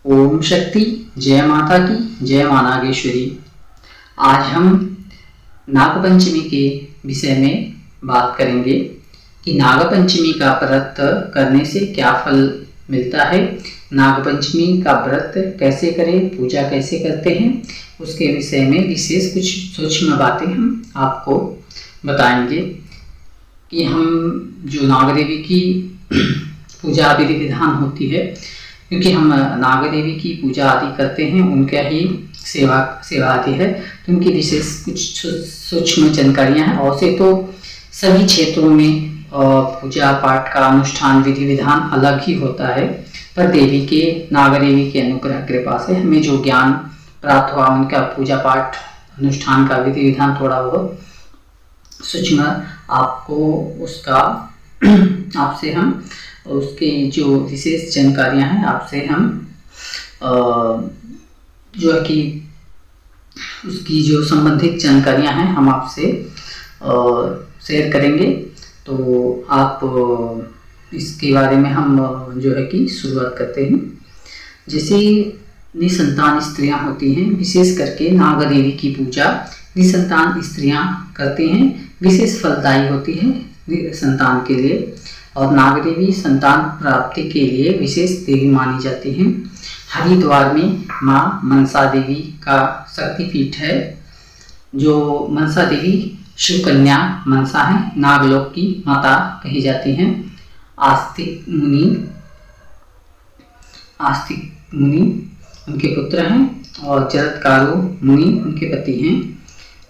ओम शक्ति, जय माता की, जय मां नागेश्वरी। आज हम नागपंचमी के विषय में बात करेंगे कि नागपंचमी का व्रत करने से क्या फल मिलता है, नागपंचमी का व्रत कैसे करें, पूजा कैसे करते हैं, उसके विषय में विशेष कुछ सूक्ष्म बातें हम आपको बताएंगे कि हम जो नाग देवी की पूजा विधि विधान होती है, क्योंकि हम नाग देवी की पूजा आदि करते हैं, उनका ही सेवा आदि है, तो उनकी विशेष कुछ सूक्ष्म जानकारियाँ हैं। और से तो सभी क्षेत्रों में पूजा पाठ का अनुष्ठान विधि विधान अलग ही होता है, पर देवी के नाग देवी के अनुग्रह कृपा से हमें जो ज्ञान प्राप्त हुआ, उनका पूजा पाठ अनुष्ठान का विधि विधान थोड़ा बहुत सूक्ष्म आपको उसका आपसे हम उसके जो विशेष जानकारियां हैं आपसे हम जो है कि उसकी जो संबंधित जानकारियां हैं हम आपसे शेयर करेंगे। तो आप इसके बारे में हम जो है कि शुरुआत करते हैं। जैसे निसंतान स्त्रियां होती हैं, विशेष करके नाग देवी की पूजा निसंतान स्त्रियां करते हैं, विशेष फलदायी होती है संतान के लिए। और नाग देवी संतान प्राप्ति के लिए विशेष देवी मानी जाती हैं। हरिद्वार में माँ मनसा देवी का शक्तिपीठ है। जो मनसा देवी शिव कन्या मनसा है, नागलोक की माता कही जाती हैं। आस्तिक मुनि उनके पुत्र हैं और जरत्कारु मुनि उनके पति हैं।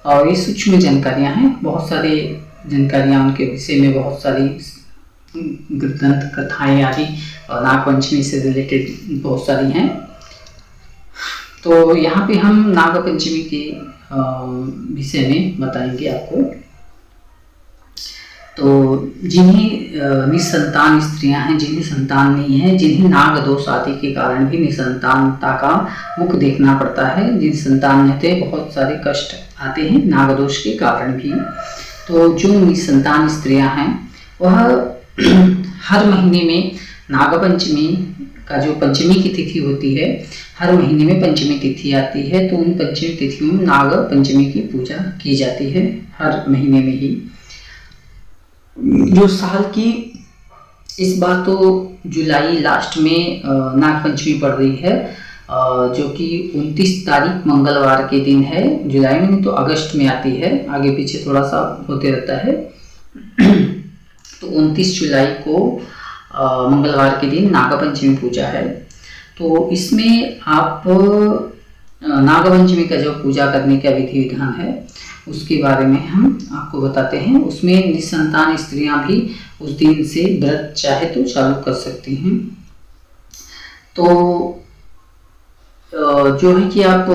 और ये सूक्ष्म जानकारियां हैं, बहुत सारी जानकारियां उनके विषय में, बहुत सारी ग्रंथ कथाएं आदि और नागपंचमी से रिलेटेड बहुत सारी हैं। तो यहाँ पे हम नागपंचमी के विषय में बताएंगे आपको। तो जिन्हें निसंतान स्त्रियां हैं, जिन्हें संतान नहीं है, जिन्हें नाग दोष आदि के कारण भी निसंतानता का मुख देखना पड़ता है, जिन संतान रहते बहुत सारे कष्ट आते हैं नाग दोष के कारण भी। तो जो निसंतान स्त्रियां हैं वह हर महीने में नागपंचमी का जो पंचमी की तिथि होती है, हर महीने में पंचमी तिथि आती है, तो उन पंचमी तिथियों में नाग पंचमी की पूजा की जाती है हर महीने में ही। जो साल की इस बार तो जुलाई लास्ट में नागपंचमी पड़ रही है, जो कि 29 तारीख मंगलवार के दिन है। जुलाई में नहीं तो अगस्त में आती है, आगे पीछे थोड़ा सा होते रहता है। तो 29 जुलाई को मंगलवार के दिन नागपंचमी पूजा है। तो इसमें आप नागपंचमी का जो पूजा करने का विधि विधान है उसके बारे में हम आपको बताते हैं। उसमें निसंतान स्त्रियां भी उस दिन से व्रत चाहे तो चालू कर सकती हैं। तो जो है कि आप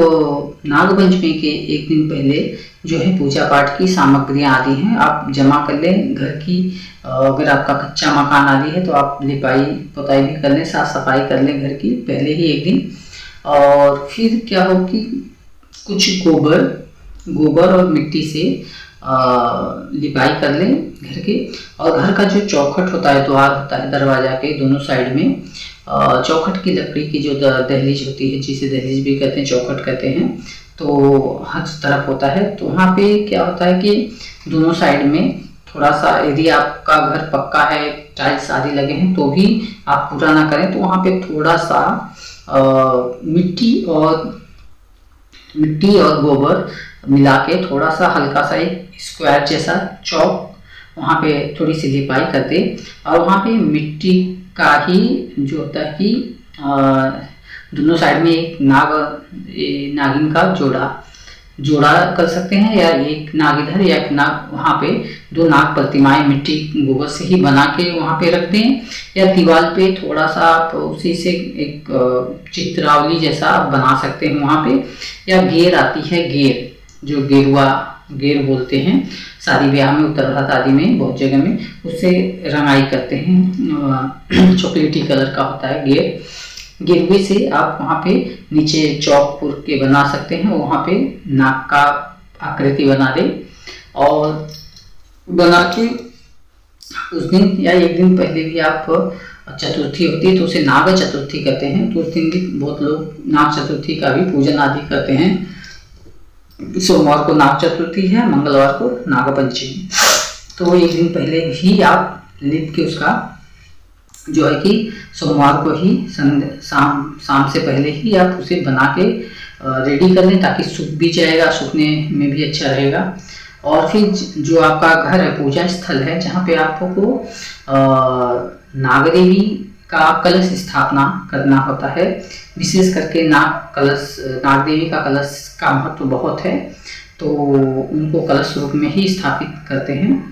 नागपंचमी के एक दिन पहले जो है पूजा पाठ की सामग्रियां आदि हैं आप जमा कर लें। घर की अगर आपका कच्चा मकान आदि है तो आप लिपाई पुताई भी कर लें, साफ सफाई कर लें घर की पहले ही एक दिन। और फिर क्या हो कि कुछ गोबर और मिट्टी से लिपाई कर लें घर के। और घर का जो चौखट होता है, द्वार होता है, दरवाजा के दोनों साइड में चौखट की लकड़ी की जो दहलीज होती है, जिसे दहलीज भी कहते हैं, चौखट कहते हैं, तो हर तरफ होता है। तो वहाँ पे क्या होता है कि दोनों साइड में थोड़ा सा, यदि आपका घर पक्का है, टाइल्स आदि लगे हैं, तो भी आप पूरा ना करें, तो वहाँ पे थोड़ा सा मिट्टी और गोबर मिला के थोड़ा सा हल्का सा एक स्क्वायर जैसा चौक वहाँ पे थोड़ी सी लिपाई कर दे। और वहाँ पे मिट्टी का ही जो होता है कि दोनों साइड में एक नागिन का जोड़ा कर सकते हैं, या एक नाग इधर या एक नाग, वहाँ पे दो नाग प्रतिमाएं मिट्टी गोबर से ही बना के वहाँ पे रख दें। या दीवार पे थोड़ा सा आप उसी से एक चित्रावली जैसा आप बना सकते हैं वहाँ पे। या गेर आती है, जो गेर बोलते हैं, शादी ब्याह में, उत्तर भारत आदि में बहुत जगह में उससे रंगाई करते हैं, चॉकलेटी कलर का होता है गेरुए से आप वहाँ पे नीचे चौक पुर के बना सकते हैं। वहाँ पे नाक का आकृति बना दे और बना के उस दिन या एक दिन पहले भी आप चतुर्थी होती है तो उसे नाग चतुर्थी कहते हैं। तो उस दिन भी बहुत लोग नाग चतुर्थी का भी पूजन आदि करते हैं। सोमवार को नाग चतुर्थी है, मंगलवार को नाग पंचमी। तो एक दिन पहले ही आप लिप के उसका जो है कि सोमवार को ही शाम से पहले ही आप उसे बना के रेडी कर लें, ताकि सूख भी जाएगा, सूखने में भी अच्छा रहेगा। और फिर जो आपका घर है, पूजा स्थल है, जहाँ पे आपको नागदेवी का कलश स्थापना करना होता है। विशेष करके नागदेवी का कलश का महत्व बहुत है, तो उनको कलश रूप में ही स्थापित करते हैं।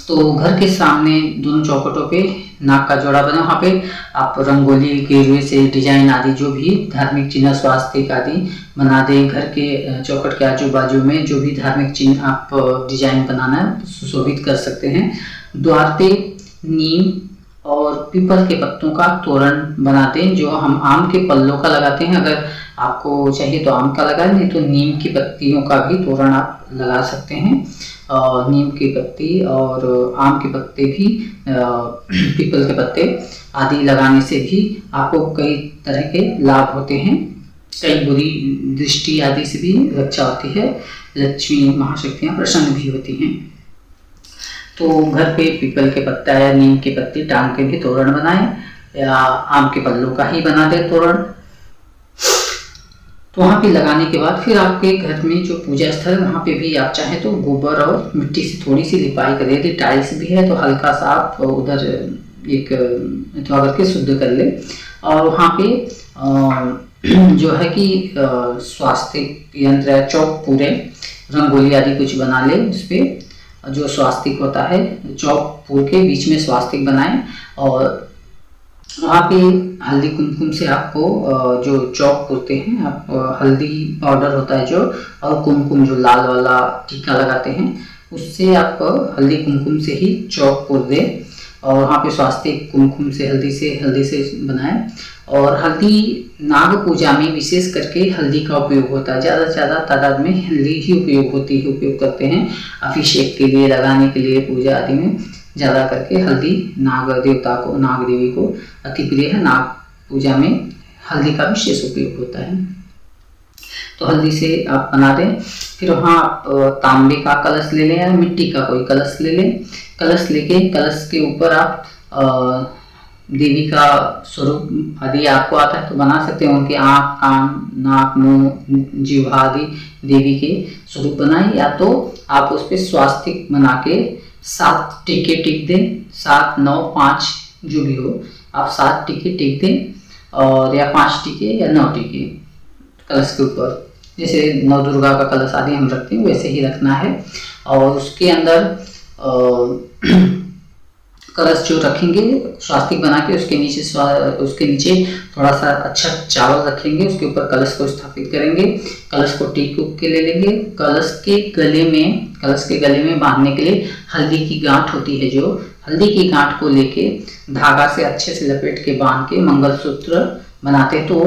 तो घर के सामने दोनों चौखटों पे नाग का जोड़ा बना, वहाँ पे आप रंगोली गेरुए से डिजाइन आदि जो भी धार्मिक चिन्ह स्वास्तिक आदि बना दें। घर के चौखट के आजू बाजू में जो भी धार्मिक चिन्ह आप डिजाइन बनाना है सुशोभित कर सकते हैं। द्वार पे नीम और पीपल के पत्तों का तोरण बनाते हैं, जो हम आम के पल्लों का लगाते हैं। अगर आपको चाहिए तो आम का लगाएं, नहीं तो नीम की पत्तियों का भी तोरण आप लगा सकते हैं। नीम की पत्ती और आम के पत्ते भी, पीपल के पत्ते आदि लगाने से भी आपको कई तरह के लाभ होते हैं। कई बुरी दृष्टि आदि से भी रक्षा होती है, लक्ष्मी महाशक्तियाँ प्रसन्न भी होती हैं। तो घर पे पीपल के पत्ता या नीम के पत्ती टांग के भी तोरण बनाएं, या आम के पल्लों का ही बना दे तोरण। तो वहाँ पे लगाने के बाद फिर आपके घर में जो पूजा स्थल है वहाँ पे भी आप चाहें तो गोबर और मिट्टी से थोड़ी सी लिपाई करें। यदि टाइल्स भी है तो हल्का सा आप उधर एक अथवा करके शुद्ध कर ले। और वहाँ पे जो है कि स्वास्तिक यंत्र या चौक पूरे रंगोली आदि कुछ बना ले। उस पर जो स्वास्तिक होता है, चौक पूर के बीच में स्वास्तिक बनाएं, और वहाँ पे हल्दी कुमकुम से आपको जो चौक पूरते हैं, आप हल्दी पाउडर होता है जो, और कुमकुम जो लाल वाला टीका लगाते हैं, उससे आप हल्दी कुमकुम से ही चौक पूर दें। और वहाँ पे स्वास्तिक कुमकुम से हल्दी से बनाएं। और हल्दी नाग पूजा में विशेष करके हल्दी का उपयोग होता है, ज़्यादा से ज़्यादा तादाद में हल्दी ही उपयोग करते हैं। अभिषेक के लिए, लगाने के लिए, पूजा आदि में ज़्यादा करके हल्दी नाग देवी को अति प्रिय है। नाग पूजा में हल्दी का विशेष उपयोग होता है। तो हल्दी से आप बना दें। फिर वहाँ आप तांबे का कलश ले लें या मिट्टी का कोई कलश ले लें। कलश लेके कलश के ऊपर आप देवी का स्वरूप आदि आपको आता है तो बना सकते हैं। उनके आँख, कान, नाक, मुंह, जीवा आदि देवी के स्वरूप बनाएं, या तो आप उस पर स्वास्तिक बना के 7 टीके टिक दें। 7, 9, 5 जो भी हो, आप 7 टीके टिक दें, और या 5 टीके या 9 टीके कलश के ऊपर। जैसे नव दुर्गा का कलश आदि हम रखते हैं वैसे ही रखना है। और उसके अंदर कलश जो रखेंगे स्वास्तिक बना के, उसके नीचे थोड़ा सा अच्छा चावल रखेंगे, उसके ऊपर कलश को स्थापित करेंगे। कलश को टीक के ले लेंगे। कलश के गले में बांधने के लिए हल्दी की गांठ होती है, जो हल्दी की गांठ को लेके धागा से अच्छे से लपेट के बांध के मंगलसूत्र बनाते हैं, तो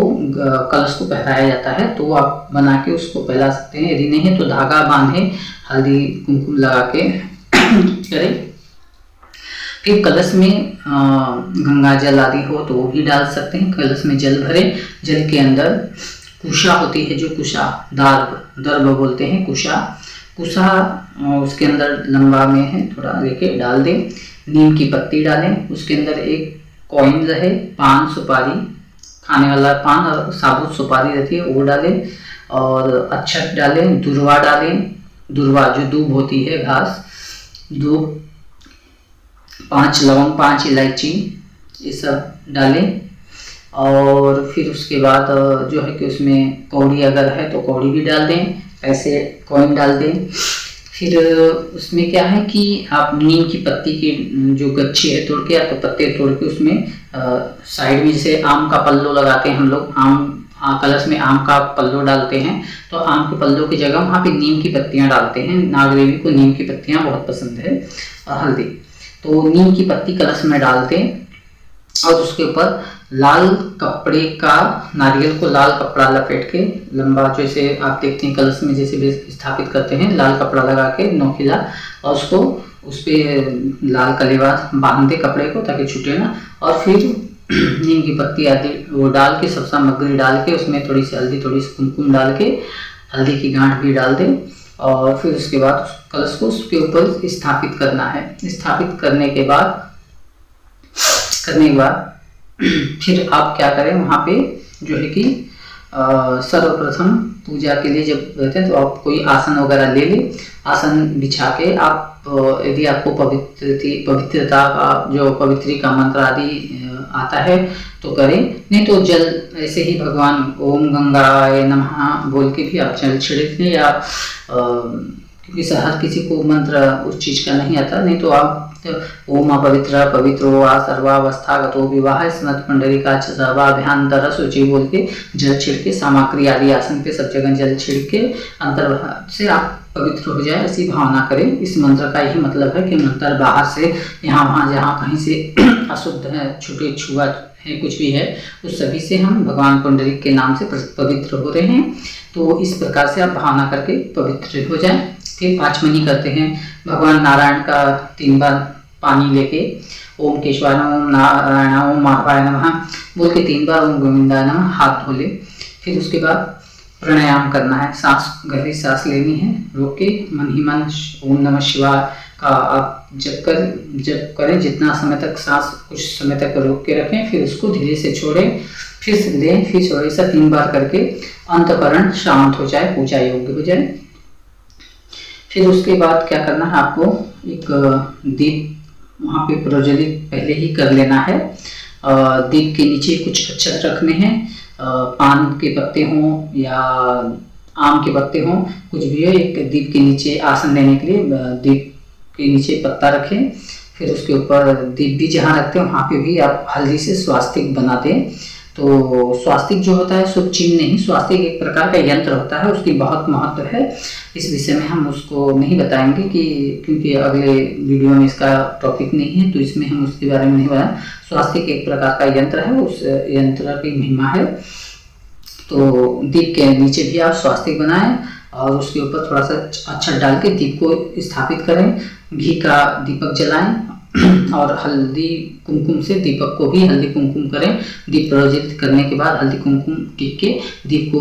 कलश को पहनाया जाता है। तो आप बना के उसको पहना सकते हैं। यदि नहीं तो धागा बांधे, हल्दी कुमकुम लगा के करें। फिर कलश में गंगा जल आदि हो तो वो भी डाल सकते हैं। कलश में जल भरें। जल के अंदर कुशा होती है, जो कुशा दर्भ बोलते हैं, कुशा उसके अंदर लंबा में है, थोड़ा लेके डाल दें। नीम की पत्ती डालें। उसके अंदर एक कॉइन रहे, पान, सुपारी, खाने वाला पान और साबुत सुपारी रहती है वो डालें। और अक्षत डालें, दुर्वा डालें। दुर्वा जो दूब होती है, घास, दूब, 5 लौंग, 5 इलायची, ये सब डालें। और फिर उसके बाद जो है कि उसमें कौड़ी अगर है तो कौड़ी भी डाल दें, ऐसे कॉइन डाल दें। फिर उसमें क्या है कि आप नीम की पत्ती की जो गच्छी है तोड़ के या तो पत्ते तोड़ के उसमें साइड में, जैसे आम का पल्लो लगाते हैं हम लोग, कलश में आम का पल्लो डालते हैं, तो आम के पल्लो की जगह वहाँ पे नीम की पत्तियाँ डालते हैं। नाग देवी को नीम की पत्तियाँ बहुत पसंद है, और हल्दी। तो नीम की पत्ती कलश में डालते हैं, और उसके ऊपर लाल कपड़े का, नारियल को लाल कपड़ा लपेट के लंबा, जैसे आप देखते हैं कलश में जैसे स्थापित करते हैं, लाल कपड़ा लगा के नोकीला, और उसको उस पर लाल कलेवा बांध दे कपड़े को ताकि छूटे ना, और फिर नीम की पत्ती आदि वो डाल के, सब सामग्री डाल के, उसमें थोड़ी सी हल्दी, थोड़ी सी कुमकुम डाल के, हल्दी की गांठ भी डाल दें, और फिर उसके बाद कलश को उसके ऊपर स्थापित करना है। स्थापित करने के बाद फिर आप क्या करें, वहाँ पे जो है कि सर्वप्रथम पूजा के लिए जब रहते हैं तो आप कोई आसन वगैरह ले लें। आसन बिछा के आप यदि आपको पवित्रता का जो पवित्री का मंत्र आदि आता है तो करें, नहीं तो जल ऐसे ही भगवान ओम गंगाय नमः बोल के भी आप जल छिड़क लें, या क्योंकि हर किसी को मंत्र उस चीज का नहीं आता, नहीं तो आप ओम पवित्र पवित्रो वा सर्वावस्थागतो विवाह स्मृत पुंडरीका सर्वाभ्यांतर सूची बोल के जल छिड़के, सामग्री आदि आसन पे सब जगह जल छिड़के अंतर से आप पवित्र हो जाए, ऐसी भावना करें। इस मंत्र का यही मतलब है कि मंत्र बाहर से यहाँ वहाँ जहाँ कहीं से अशुद्ध है, छूटे छुआट है, कुछ भी है, उस सभी से हम भगवान पुंडरीक के नाम से पवित्र हो रहे हैं। तो इस प्रकार से आप भावना करके पवित्र हो जाएं। फिर पांचमनी करते हैं। भगवान नारायण का 3 बार पानी लेके ओम केशवाय नमः, ओम नारायण, ओम माधवाय नमः बोल के 3 बार ओम गोविंदाय नमः हाथ धो ले। फिर उसके बाद प्राणायाम करना है, सांस गहरी सांस लेनी है, रोक के मन ही मन ओम नमः शिवाय का आप जब करें, जितना समय तक सांस कुछ समय तक रोक के रखें, फिर उसको धीरे से छोड़ें, फिर लें, फिर छोड़ें, ऐसा 3 बार करके अंतःकरण शांत हो जाए, पूजा योग्य हो जाए। फिर उसके बाद क्या करना है, आपको एक दीप वहाँ पे प्रज्वलित पहले ही कर लेना है। दीप के नीचे कुछ अक्षत रखने हैं, पान के पत्ते हों या आम के पत्ते हों, कुछ भी हो, एक दीप के नीचे आसन लेने के लिए दीप के नीचे पत्ता रखें। फिर उसके ऊपर दीप भी जहाँ रखते हैं वहाँ पे भी आप हल्दी से स्वास्तिक बनाते हैं। तो स्वास्तिक जो होता है शुभ चिन्ह नहीं, स्वास्तिक एक प्रकार का यंत्र होता है, उसकी बहुत महत्व है। इस विषय में हम उसको नहीं बताएंगे कि क्योंकि अगले वीडियो में इसका टॉपिक नहीं है, तो इसमें हम उसके बारे में नहीं बताएं। स्वास्तिक एक प्रकार का यंत्र है, उस यंत्र की महिमा है। तो दीप के नीचे भी आप स्वास्तिक बनाएं और उसके ऊपर थोड़ा सा अक्षत डाल के दीप को स्थापित करें, घी का दीपक जलाएं और हल्दी कुमकुम से दीपक को भी हल्दी कुमकुम करें। दीप प्रज्वलित करने के बाद हल्दी कुमकुम टिक के दीप को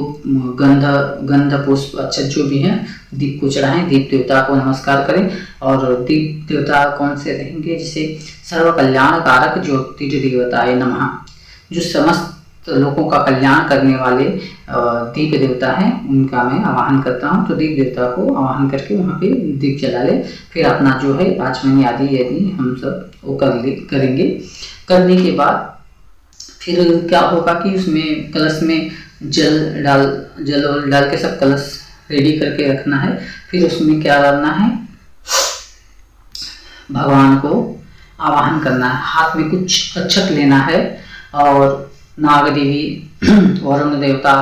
गंध पुष्प अक्षत जो भी है दीप को चढ़ाएं, दीप देवता को नमस्कार करें। और दीप देवता कौन से रहेंगे, जैसे सर्व कल्याण कारक ज्योतिष देवताए नमः, जो समस्त लोगों का कल्याण करने वाले दीप देवता हैं, उनका मैं आवाहन करता हूँ। तो दीप देवता को आवाहन करके वहाँ पे दीप जला ले। फिर अपना जो है पांचमनी आदि यदि हम सब वो करेंगे। करने के बाद फिर क्या होगा कि उसमें कलश में जल डाल के सब कलश रेडी करके रखना है। फिर उसमें क्या करना है, भगवान को आवाहन करना है, हाथ में कुछ अक्षत लेना है और नाग देवी, वरुण देवता,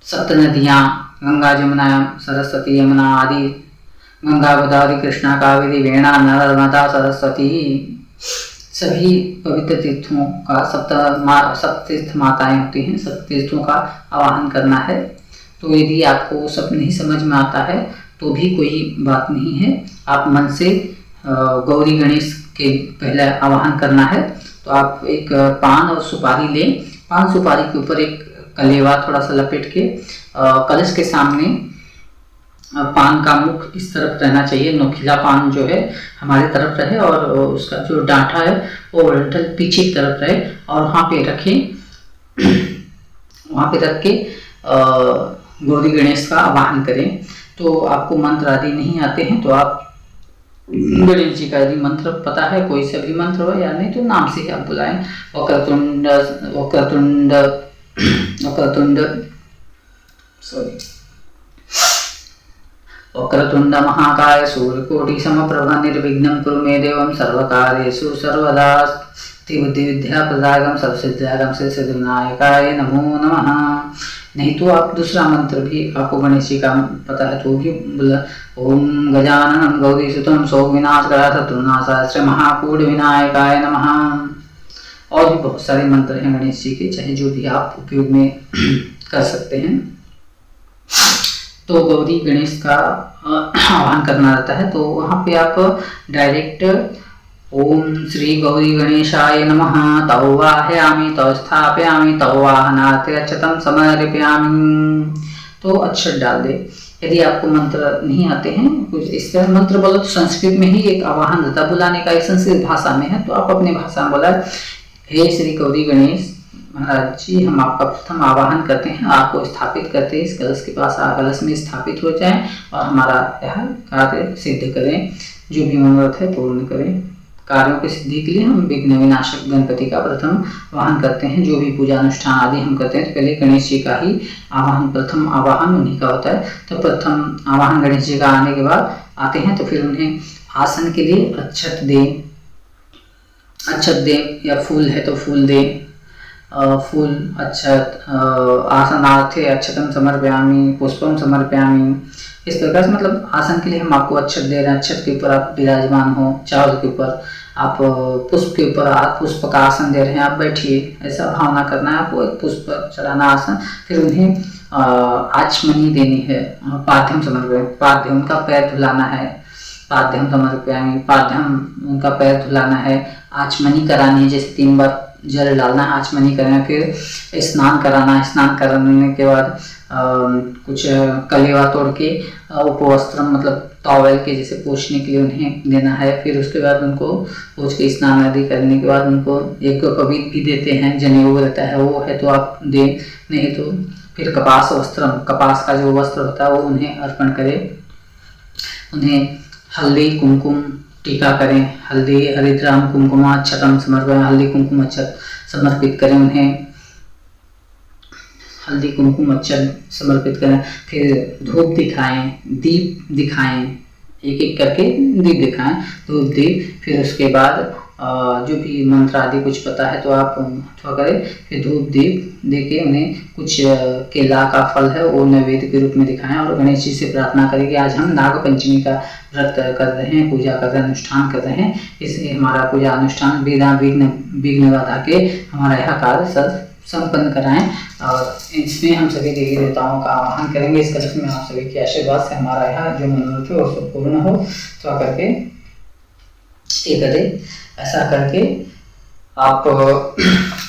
सप्त नदियाँ, गंगा जमुना सरस्वती यमुना आदि, गंगा गोदावरी कृष्णा कावेरी वेणा नर्मदा सरस्वती, सभी पवित्र तीर्थों का सप्त तीर्थ माताएं होती हैं, सप्त तीर्थों का आवाहन करना है। तो यदि आपको सब नहीं समझ में आता है तो भी कोई बात नहीं है, आप मन से गौरी गणेश के पहले आवाहन करना है। तो आप एक पान और सुपारी लें, पान सुपारी के ऊपर एक कलेवा थोड़ा सा लपेट के कलश के सामने पान का मुख इस तरफ रहना चाहिए, नोखिला पान जो है हमारे तरफ रहे और उसका जो डांठा है वो डंठल पीछे की तरफ रहे और वहाँ पे रखें। वहाँ पे रख के गौरी गणेश का आवाहन करें। तो आपको मंत्र आदि नहीं आते हैं तो आप गणेश जी का यदि मंत्र पता है, कोई सा भी मंत्र हो या नहीं तो नाम से ही आप बुलाएं। वक्रतुंड महाकाय सूर्यकोटि समप्रभ निर्विघ्नं कुरु मे देवं सर्वकार्येषु सर्वदा बुद्धि विद्या प्रदायकं सर्वसिद्धिदायकं श्री सिद्धिविनायकाय नमो नमः। नहीं तो आप दूसरा मंत्र भी आपको गणेश जी का पता है तो भी बोला, ओम गजाननं गौरीसुतं शोकविनाशकाय शत्रुनाशाय श्री महाकूट विनायकाय नमः। और भी बहुत सारे मंत्र हैं गणेश जी के, चाहे जो भी आप उपयोग में कर सकते हैं। तो गौरी गणेश का आह्वान करना रहता है। तो वहाँ पे आप डायरेक्ट ओम श्री गौरी गणेशाय नमः तौ वाहयामि तौ स्थापयामि तौ वाहनार्थे अक्षतं समर्पयामि, तो अक्षत डाल दे। यदि आपको मंत्र नहीं आते हैं, कुछ इस तरह मंत्र बोलो तो संस्कृत में ही एक आवाहन रहता है बुलाने का, एक संस्कृत भाषा में है, तो आप अपनी भाषा में बोला, हे श्री गौरी गणेश महाराज जी, हम आपका प्रथम आवाहन करते हैं, आपको स्थापित करते हैं इस कलश के पास, कलश में स्थापित हो जाएं और हमारा यह कार्य सिद्ध करें, जो भी मनोरथ है पूर्ण करें। कार्यों की सिद्धि के लिए हम विघ्न विनाशक गणपति का प्रथम आवाहन करते हैं। जो भी पूजा अनुष्ठान आदि हम करते हैं तो पहले गणेश जी का ही आवाहन, प्रथम आवाहन उन्हीं का होता है। तो प्रथम आवाहन गणेश जी का आने के बाद आते हैं तो फिर उन्हें आसन के लिए अक्षत दें या फूल है तो फूल दें, फूल अक्षत, आसनार्थे अक्षतम समर्पयामि पुष्पम समर्पयामि, इस प्रकार से मतलब आसन के लिए हम आपको अक्षत दे रहे हैं। अक्षत के ऊपर आप विराजमान हो, चावल के ऊपर आप पुष्प के ऊपर आप पुष्प का आसन दे रहे हैं, आप बैठिए, ऐसा भावना करना है आपको, एक पुष्प चढ़ाना आसन। फिर उन्हें आचमनी देनी है, पाद्यम समर्पयामि, पाद्य उनका पैर धुलाना है, पाद्यम समर्पयामि, पाद्यम उनका पैर धुलाना है, आचमनी करानी है, जैसे 3 बार जल डालना है, आचमनी करना, फिर स्नान कराना, स्नान कराने के बाद कुछ कलेवा तोड़ के उपवस्त्रम मतलब टॉवेल के जैसे पोंछने के लिए उन्हें देना है। फिर उसके बाद उनको पोंछ के स्नान आदि करने के बाद उनको एक पवित्र भी देते हैं, जनेऊ रहता है, वो है तो आप दें, नहीं तो फिर कपास वस्त्रम, कपास का जो वस्त्र होता है वो उन्हें अर्पण करें। उन्हें हल्दी कुमकुम टीका करें, हल्दी हरिद्राम कुमकुमा अक्षतम समर्पण, हल्दी कुमकुम अक्षत समर्पित करें, उन्हें हल्दी कुमकुम अक्षत समर्पित करें। फिर धूप दिखाएं, दीप दिखाएं, एक एक करके दीप दिखाएं, धूप दीप। फिर उसके बाद जो भी मंत्र आदि कुछ पता है तो आप अथवा करें। फिर धूप दीप देके उन्हें कुछ केला का फल है वो नैवेद्य के रूप में दिखाएं और गणेश जी से प्रार्थना करें कि आज हम नाग पंचमी का व्रत कर रहे हैं, पूजा कर रहे हैं, अनुष्ठान कर रहे हैं, इसलिए हमारा पूजा अनुष्ठान बिना विघ्न बाधा के हमारा यह कार्य संपन्न कराएं। और इसमें हम सभी देवी देवताओं का आह्वान करेंगे। इस कलश में आप सभी के आशीर्वाद से हमारा यह जो मनोरथ है वो सब पूर्ण हो। तो करके ये करें, ऐसा करके आप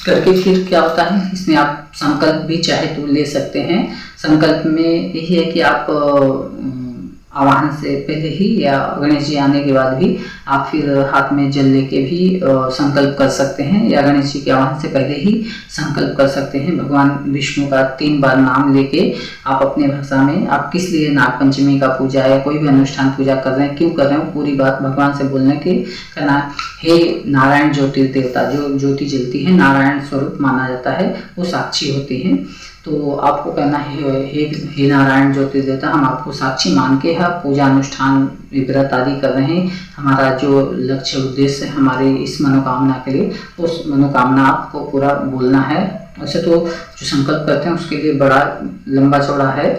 करके फिर क्या होता है, इसमें आप संकल्प भी चाहे तो ले सकते हैं। संकल्प में यही है कि आप आवाहन से पहले ही या गणेश जी आने के बाद भी आप फिर हाथ में जल लेके भी संकल्प कर सकते हैं, या गणेश जी के आवाहन से पहले ही संकल्प कर सकते हैं। भगवान विष्णु का 3 बार नाम लेके आप अपने भाषा में आप किस लिए नागपंचमी का पूजा या कोई भी अनुष्ठान पूजा कर रहे हैं, क्यों कर रहे हैं, पूरी बात भगवान से बोलने के कहना। हे नारायण ज्योतिर्देवता, जो ज्योति जलती है नारायण स्वरूप माना जाता है, वो साक्षी होती है। तो आपको कहना है हे नारायण ज्योतिर्देवता, हम आपको साक्षी मान के है पूजा अनुष्ठान व्रत आदि कर रहे हैं। हमारा जो लक्ष्य उद्देश्य है हमारे इस मनोकामना के लिए, उस मनोकामना आपको पूरा बोलना है। वैसे तो जो संकल्प करते हैं उसके लिए बड़ा लंबा चौड़ा है,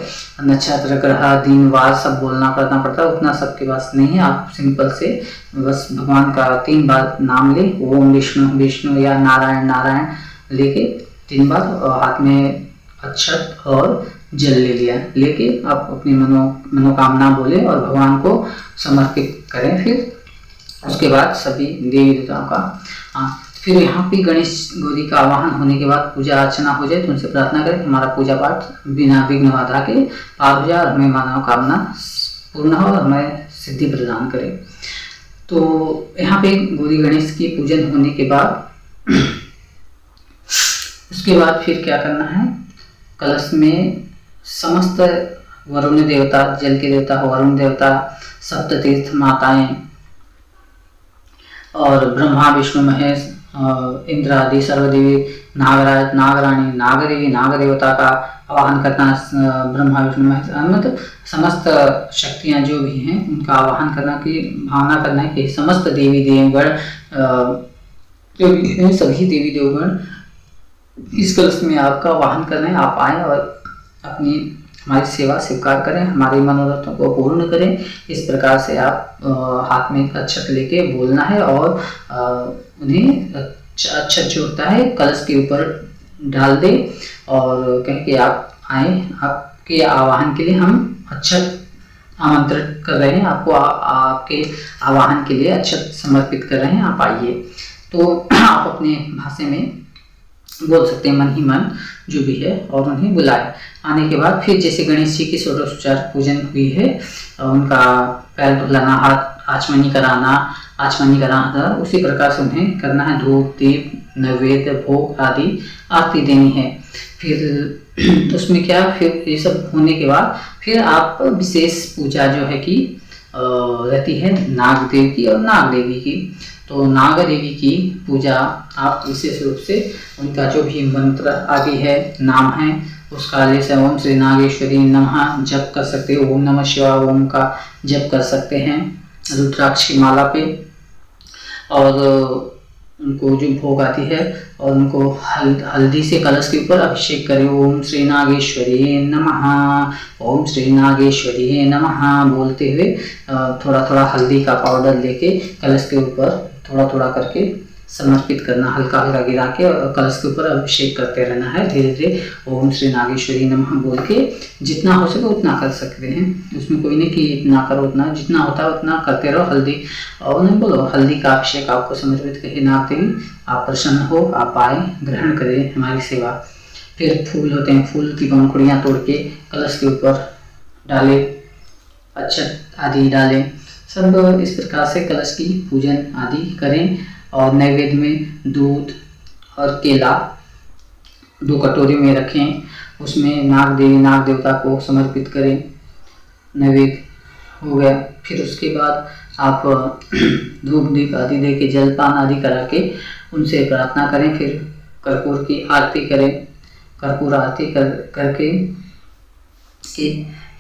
नक्षत्र ग्रह दिन वार सब बोलना पड़ता है, उतना सबके पास नहीं है। आप सिंपल से बस भगवान का 3 बार नाम ले, ओम विष्णु विष्णु या नारायण नारायण लेके 3 बार हाथ में अक्षत और जल ले लिया, लेके आप अपनी मनोकामना बोले और भगवान को समर्पित करें। फिर उसके बाद सभी देवी देवताओं का फिर यहाँ पे गणेश गौरी का आवाहन होने के बाद पूजा अर्चना हो जाए तो उनसे प्रार्थना करें हमारा पूजा पाठ बिना विघ्न बाधा के पार हो जाए और हमें मनोकामना पूर्ण हो और हमें सिद्धि प्रदान करे। तो यहाँ पे गौरी गणेश की पूजन होने के बाद उसके बाद फिर क्या करना है, कलश में समस्त वरुण देवता, जल के देवता वरुण देवता, सप्ततीर्थ माताएं और ब्रह्मा विष्णु महेश इंद्र आदि सर्वदेवी, नागराज नागरानी नागदेवी नागदेवता का आवाहन करना, ब्रह्मा विष्णु महेश मतलब समस्त शक्तियां जो भी हैं उनका आवाहन करना की भावना करना है कि समस्त देवी देवगण जो भी हैं सभी देवी देवगण इस कलश में आपका आवाहन करना है। आप आए और अपनी हमारी सेवा स्वीकार करें, हमारे मनोरथों को पूर्ण करें। इस प्रकार से आप हाथ में अक्षत लेके बोलना है और उन्हें अक्षत जो होता है कलश के ऊपर डाल दे और कहें कि आप आए, आप के आवाहन के लिए हम अक्षत आमंत्रित कर रहे हैं, आपको आपके आवाहन के लिए अक्षत समर्पित कर रहे हैं, आप आइए। तो आप अपने भाषा में बोल सकते हैं मन ही मन जो भी है, और उन्हें बुलाए। आने के बाद फिर जैसे गणेश जी की षोडशोपचार पूजन हुई है, उनका पैर धुलाना, हाथ आचमनी कराना, उसी प्रकार से उन्हें करना है। धूप दीप नैवेद्य भोग आदि आरती देनी है। फिर उसमें क्या, फिर ये सब होने के बाद फिर आप विशेष पूजा जो है कि रहती है नाग देव की और नाग देवी की। तो नाग देवी की पूजा आप विशेष रूप से उनका जो भी मंत्र आदि है, नाम है, उसका जैसे ओम श्री नागेश्वरी नमः जप कर सकते हो, ओम नमः शिवाय ओम का जप कर सकते हैं रुद्राक्ष की माला पे। और उनको जो भोग आती है और उनको हल्दी से कलश के ऊपर अभिषेक करें। ओम श्री नागेश्वरी नमः, ओम श्री नागेश्वरी नमः बोलते हुए थोड़ा थोड़ा हल्दी का पाउडर लेके कलश के ऊपर थोड़ा थोड़ा करके समर्पित करना, हल्का हल्का गिरा के कलश के ऊपर अभिषेक करते रहना है धीरे धीरे। ओम श्री नागेश्वरी नमः बोल के जितना हो सके उतना कर सकते हैं, उसमें कोई नहीं कि इतना करो उतना, जितना होता है उतना करते रहो। हल्दी और उन्हें बोलो हल्दी का अभिषेक आपको समर्पित करिए, नाग देवी आप प्रसन्न हो, आप आए ग्रहण करें हमारी सेवा। फिर फूल होते हैं, फूल की पंखुड़ियाँ तोड़ के कलश के ऊपर डाले, अक्षत आदि डालें, सब इस प्रकार से कलश की पूजन आदि करें। और नैवेद्य में दूध और केला 2 कटोरी में रखें, उसमें नाग देवी नाग देवता को समर्पित करें। नैवेद्य हो गया, फिर उसके बाद आप धूप दीप आदि दे के जलपान आदि करा के उनसे प्रार्थना करें। फिर कर्पूर की आरती करें, कर्पूर आरती करके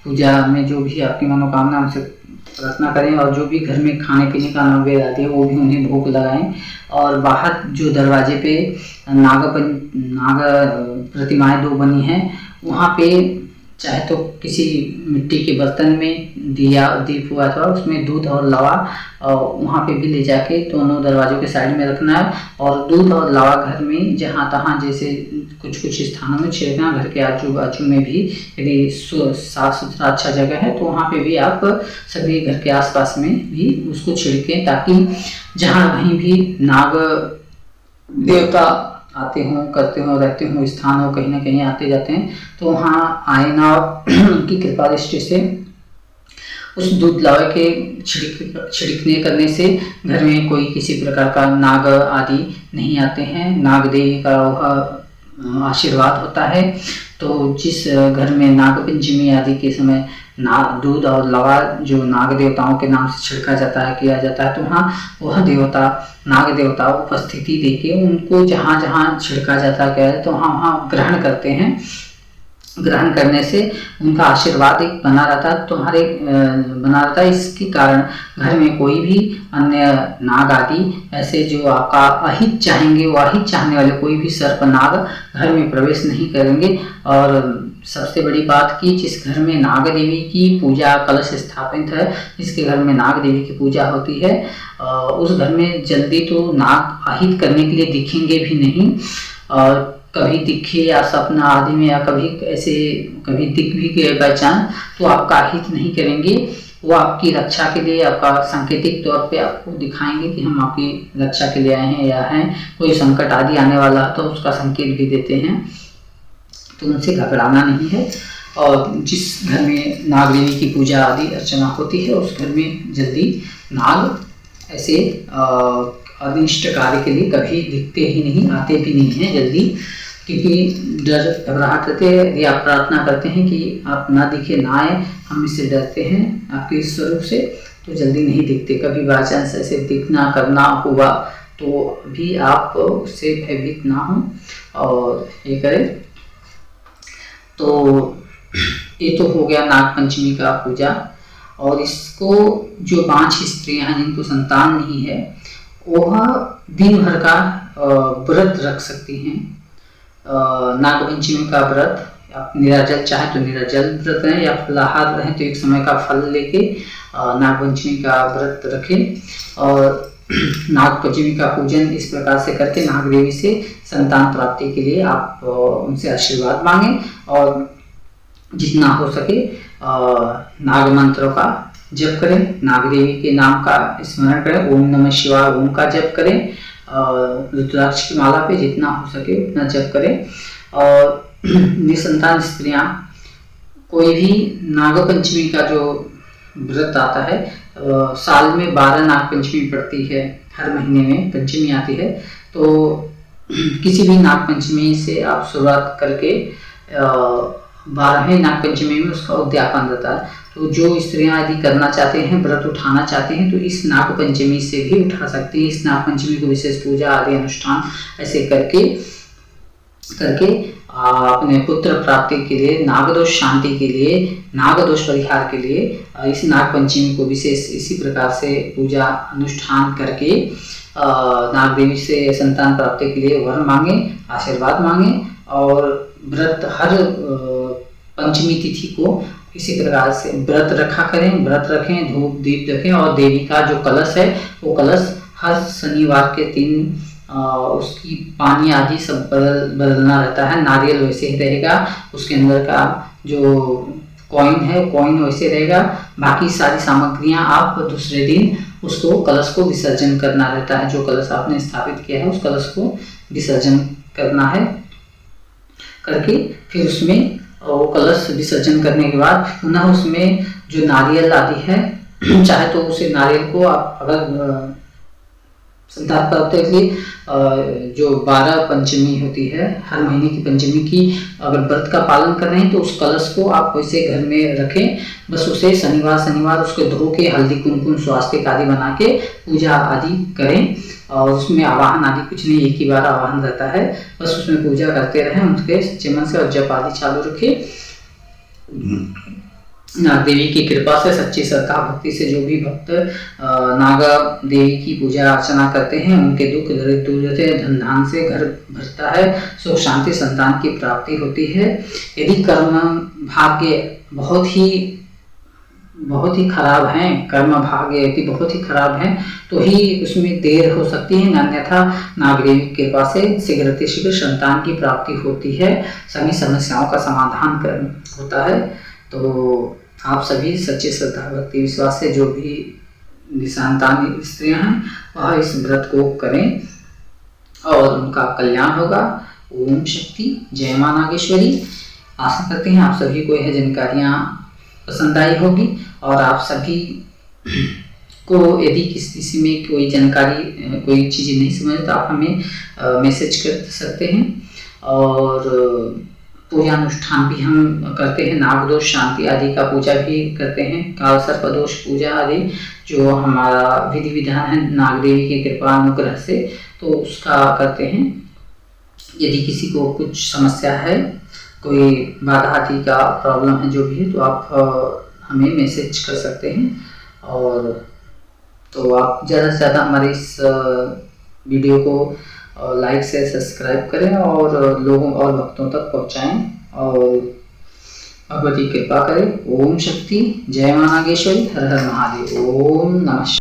पूजा में जो भी आपकी मनोकामना उनसे प्रार्थना करें। और जो भी घर में खाने पीने का नैवेद्य आती है वो भी उन्हें भोग लगाएं। और बाहर जो दरवाजे पे नाग प्रतिमाएं 2 बनी हैं, वहाँ पे चाहे तो किसी मिट्टी के बर्तन में दिया दीप हुआ था, उसमें दूध और लावा वहाँ पे भी ले जाके दोनों दरवाजों के साइड में रखना है। और दूध और लावा घर में जहाँ तहाँ जैसे कुछ स्थानों में छिड़कना, घर के आजू बाजू में भी यदि साफ सुथरा अच्छा जगह है तो वहाँ पे भी आप सभी घर के आसपास में भी उसको छिड़कें, ताकि जहाँ कहीं भी नाग देवता आते हों, करते हों, रहते हों, स्थान हो, कहीं ना कहीं आते जाते हैं, तो वहाँ आए ना। उनकी कृपा दृष्टि से उस दूध लावे के छिड़कने करने से घर में कोई किसी प्रकार का नाग आदि नहीं आते हैं, नाग देवी का वह आशीर्वाद होता है। तो जिस घर में नाग पंचमी आदि के समय दूध और लावा जो नाग देवताओं के नाम से छिड़का जाता है, किया जाता है, तो वहाँ वह देवता नाग देवता उपस्थिति देके उनको जहाँ जहाँ छिड़का जाता है तो वहाँ ग्रहण करते हैं। ग्रहण करने से उनका आशीर्वाद एक बना रहता है। इसके कारण घर में कोई भी अन्य नाग आदि ऐसे जो आपका अहित चाहेंगे, वो अहित चाहने वाले कोई भी सर्प नाग घर में प्रवेश नहीं करेंगे। और सबसे बड़ी बात कि जिस घर में नाग देवी की पूजा कलश स्थापित है, जिसके घर में नाग देवी की पूजा होती है, उस घर में जल्दी तो नाग अहित करने के लिए दिखेंगे भी नहीं। और कभी दिखे या सपना आदि में या कभी दिख भी गए बाई चांस तो आपका हित नहीं करेंगे। वो आपकी रक्षा के लिए आपका सांकेतिक तौर पे आपको दिखाएंगे कि हम आपकी रक्षा के लिए आए हैं या हैं। कोई संकट आदि आने वाला तो उसका संकेत भी देते हैं, तो उनसे घबराना नहीं है। और जिस घर में नाग देवी की पूजा आदि अर्चना होती है उस घर में जल्दी नाग ऐसे अनिष्ट कार्य के लिए कभी दिखते ही नहीं, आते भी नहीं हैं जल्दी, क्योंकि डर घबराहट रहते हैं या प्रार्थना करते हैं कि आप ना दिखे ना आए, हम इससे डरते हैं आपके इस स्वरूप से, तो जल्दी नहीं दिखते। कभी बाई चांस ऐसे दिखना करना हुआ तो भी आप उससे भयभीत ना हो और ये करें। तो ये तो हो गया नाग पंचमी का पूजा। और इसको जो 5 स्त्रियां हैं जिनको संतान नहीं है, वह दिन भर का व्रत रख सकती हैं। नागपंचमी का व्रत आप निराजल चाहे तो निराजल व्रत रहें या फलाहार रहें तो एक समय का फल लेके नागपंचमी का व्रत रखें। और नागपंचमी का पूजन इस प्रकार से करके नाग देवी से संतान प्राप्ति के लिए आप उनसे आशीर्वाद मांगें। और जितना हो सके नाग मंत्रों का जप करें, नाग देवी के नाम का स्मरण करें, ओम नमः शिवाय ओम का जप करें, रुद्राक्ष की माला पे जितना हो सके उतना जप करें। और निसंतान स्त्रियां कोई भी नाग पंचमी का जो व्रत आता है, साल में 12 नाग पंचमी पड़ती है, हर महीने में पंचमी आती है, तो किसी भी नाग पंचमी से आप शुरुआत करके 12वें नाग पंचमी में उसका उद्यापन रहता है। तो जो स्त्रियां यदि करना चाहते हैं, व्रत उठाना चाहते हैं, तो इस नाग पंचमी से भी उठा सकती हैं। इस नाग पंचमी को विशेष पूजा आदि अनुष्ठान ऐसे करके अपने पुत्र प्राप्ति के लिए, नागदोष शांति के लिए, नागदोष परिहार के लिए इस नाग पंचमी को विशेष इसी प्रकार से पूजा अनुष्ठान करके नाग देवी से संतान प्राप्ति के लिए वर मांगे, आशीर्वाद मांगे। और व्रत हर पंचमी तिथि को इसी प्रकार से व्रत रखा करें, व्रत रखें, धूप दीप रखें। और देवी का जो कलश है वो कलश हर शनिवार के दिन उसकी पानी आदि सब बदलना रहता है। नारियल वैसे ही रहेगा, उसके अंदर का जो कॉइन है कॉइन वैसे रहेगा, बाकी सारी सामग्रियां आप दूसरे दिन उसको कलश को विसर्जन करना रहता है। जो कलश आपने स्थापित किया है उस कलश को विसर्जन करना है, करके फिर उसमें वो कलश विसर्जन करने के बाद पुनः उसमें जो नारियल आदि है, चाहे तो उसे नारियल को आप अगर संतान प्राप्ति के लिए जो 12 पंचमी होती है, हर महीने की पंचमी की अगर व्रत का पालन कर रहे हैं तो उस कलश को आप वैसे घर में रखें। बस उसे शनिवार उसको धो के हल्दी कुमकुम स्वास्तिक आदि बना के पूजा आदि करें। और उसमें आवाहन आदि कुछ नहीं, एक ही बार आवाहन रहता है, बस उसमें पूजा करते रहें उनके सच्चे मन से और जप आदि चालू रखें। नाग देवी की कृपा से, सच्ची श्रद्धा भक्ति से जो भी भक्त नागा देवी की पूजा अर्चना करते हैं उनके दुख दरिद्र दूर होते हैं, धन धान से घर भरता है, सुख शांति संतान की प्राप्ति होती है। यदि कर्म भाग्य बहुत ही खराब हैं, कर्म भाग्य यदि बहुत ही खराब हैं तो ही उसमें देर हो सकती है, अन्यथा नाग देवी की कृपा से शीघ्र संतान की प्राप्ति होती है, सभी समस्याओं का समाधान होता है। तो आप सभी सच्चे श्रद्धा भक्ति विश्वास से जो भी निसंतान स्त्रियां हैं वह इस व्रत को करें और उनका कल्याण होगा। ओम शक्ति, जय मां नागेश्वरी। आशा करते हैं आप सभी को यह जानकारियां पसंद आई होगी और आप सभी को यदि किसी में कोई जानकारी, कोई चीज़ नहीं समझ तो आप हमें मैसेज कर सकते हैं। और पूजा अनुष्ठान भी हम करते हैं, नागदोष शांति आदि का पूजा भी करते हैं, काल सर्पदोष पूजा आदि जो हमारा विधि विधान है नाग देवी की कृपा अनुग्रह से, तो उसका करते हैं। यदि किसी को कुछ समस्या है, कोई बाधा आदि का प्रॉब्लम है जो भी है, तो आप हमें मैसेज कर सकते हैं। और तो आप ज़्यादा से ज़्यादा हमारे इस वीडियो को लाइक से सब्सक्राइब करें और लोगों और भक्तों तक पहुंचाएं और भगवती कृपा करें। ओम शक्ति, जय मां नागेश्वरी, हर हर महादेव। ओम नमः।